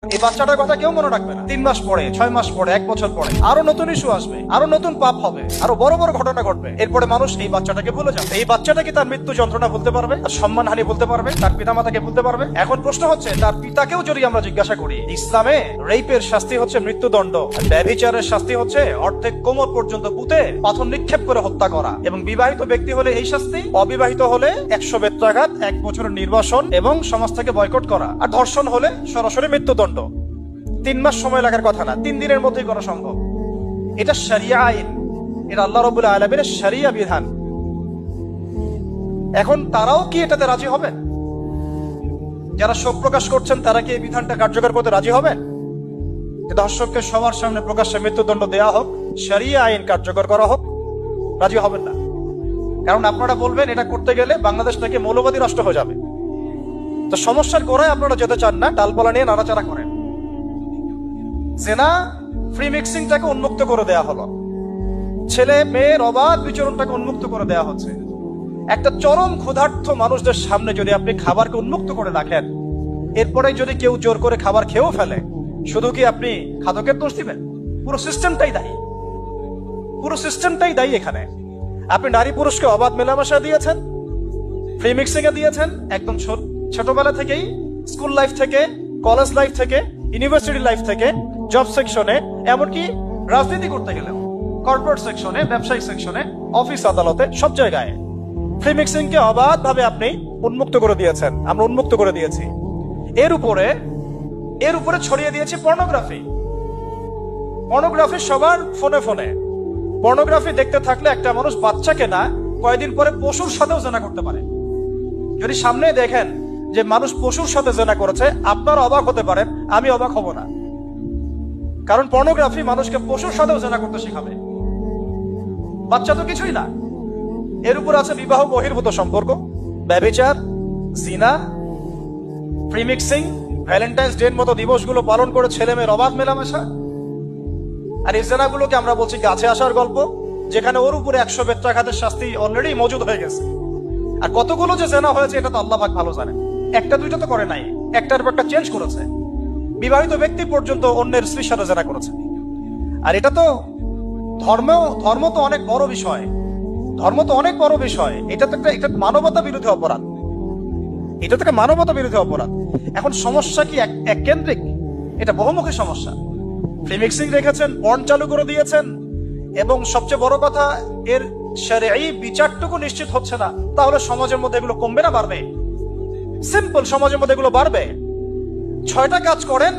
এই বাচ্চাটার কথা কেউ মনে রাখবে না। 3 মাস পরে, 6 মাস পরে, 1 বছর পরে আরো নতুন ইস্যু আসবে, আরো নতুন পাপ হবে, আরো বড় বড় ঘটনা ঘটবে। এরপরে মানুষ এই বাচ্চাটাকে ভুলে যাবে। এই বাচ্চাটা কি তার মৃত্যু যন্ত্রণা বলতে পারবে, তার সম্মানহানি বলতে পারবে, তার পিতামাতাকে বলতে পারবে? এখন প্রশ্ন হচ্ছে, তার পিতাকেও যদি আমরা জিজ্ঞাসা করি, ইসলামে রেপের শাস্তি হচ্ছে মৃত্যুদণ্ড, ব্যভিচারের শাস্তি হচ্ছে অর্ধেক কোমর পর্যন্ত পুঁতে পাথর নিক্ষেপ করে হত্যা করা, এবং বিবাহিত ব্যক্তি হলে এই শাস্তি, অবিবাহিত হলে 100 বেত্রাঘাত, 1 বছরের নির্বাসন এবং সমাজ থেকে বয়কট করা, আর ধর্ষণ হলে সরাসরি মৃত্যুদণ্ড। 3 মাস সময় লাগার কথা না, 3 দিনের মধ্যেই করা সম্ভব। এটা শরিয়া আইন, এটা আল্লাহ রাব্বুল আলামিনের শরিয়া বিধান। এখন তারাও কি এটাতে রাজি হবেন? যারা শোক প্রকাশ করছেন তারা কি এই বিধানটা কার্যকর করতে রাজি হবেন? যে দর্শককে সবার সামনে প্রকাশ্যে মৃত্যুদণ্ড দেয়া হোক, শরিয়া আইন কার্যকর করা হোক? রাজি হবেন না। কারণ আপনারা বলবেন এটা করতে গেলে বাংলাদেশ থেকে মৌলবাদী রাষ্ট্র হয়ে যাবে। তো সমস্যার গোড়ায় আপনারা যেতে চান না, ডালপালা নিয়ে নাড়াচাড়া করেন। জেনা ফ্রি মিক্সিংটাকে উন্মুক্ত করে দেয়া হলো, ছেলে মেয়ের অবাধ বিচরণটাকে উন্মুক্ত করে দেয়া হচ্ছে। একটা চরম ক্ষুধার্ত মানুষদের সামনে যদি আপনি খাবারকে উন্মুক্ত করে রাখেন, এরপরে যদি কেউ জোর করে খাবার খেয়েও ফেলে, শুধু কি আপনি খাদকের দোষ দিবেন? পুরো সিস্টেমটাই দায়ী, পুরো সিস্টেমটাই দায়ী। এখানে আপনি নারী পুরুষকে অবাধ মেলামেশা দিয়েছেন, ফ্রি মিক্সিং এ দিয়েছেন, একদম ছোটবেলা থেকেই, স্কুল লাইফ থেকে, কলেজ লাইফ থেকে, ইউনিভার্সিটি লাইফ থেকে, জব সেকশনে, এমনকি রাজনীতি করতে গেলেও কর্পোরেট সেকশনে, ব্যবসায়িক সেকশনে, অফিস আদালতে, সব জায়গায় ফ্রি মিক্সিং কে অবাধ ভাবে আপনি উন্মুক্ত করে দিয়েছেন, আমরা উন্মুক্ত করে দিয়েছি। এর উপরে ছড়িয়ে দিয়েছি পর্নোগ্রাফি। পর্নোগ্রাফি সবার ফোনে ফোনে। পর্নোগ্রাফি দেখতে থাকলে একটা মানুষ বাচ্চাকে না, কয়েকদিন পরে পশুর সাথেও জেনা করতে পারে। যদি সামনে দেখেন যে মানুষ পশুর সাথে জেনা করেছে, আপনারা অবাক হতে পারেন, আমি অবাক হব না। কারণ পর্নোগ্রাফি মানুষকে পশুর সাথেও জেনা করতে শেখাবে। বাচ্চা তো কিছুই না। এর উপর আছে বিবাহ বহির্ভূত সম্পর্ক, ব্যভিচার, জিনা, ফ্রি মিক্সিং, ভ্যালেন্টাইন্স ডে মতো দিবসগুলো পালন করে ছেলে মেয়ের অবাধ মেলামেশা। আর এই জেনাগুলোকে আমরা বলছি গাছে আসার গল্প, যেখানে ওর উপরে 100 বেত্রাঘাতের শাস্তি অলরেডি মজুদ হয়ে গেছে। আর কতগুলো যে জেনা হয়েছে এটা তো আল্লাহ পাক ভালো জানে। একটা দুইটা তো করে নাই, একটার পর একটা চেঞ্জ করেছে। বিবাহিত ব্যক্তি পর্যন্ত অন্যের স্ত্রীর সাথে জেনা করেছে। আর এটা তো ধর্ম তো অনেক বড় বিষয়, ধর্ম তো অনেক বড় বিষয়। এটা তো একটা মানবতা বিরোধী অপরাধ, এটা তো একটা মানবতা বিরোধী অপরাধ। এখন সমস্যা কি এক কেন্দ্রিক? এটা বহুমুখী সমস্যা। ফ্রি মিক্সিং রেখেছেন, পর্ন চালু করে দিয়েছেন, এবং সবচেয়ে বড় কথা, এর শরঈ বিচারটুকু নিশ্চিত হচ্ছে না। তাহলে সমাজের মধ্যে এগুলো কমবে না বাড়বে? সিম্পল, সমাজের মধ্যে এগুলো বাড়বে। 6টা কাজ করেন,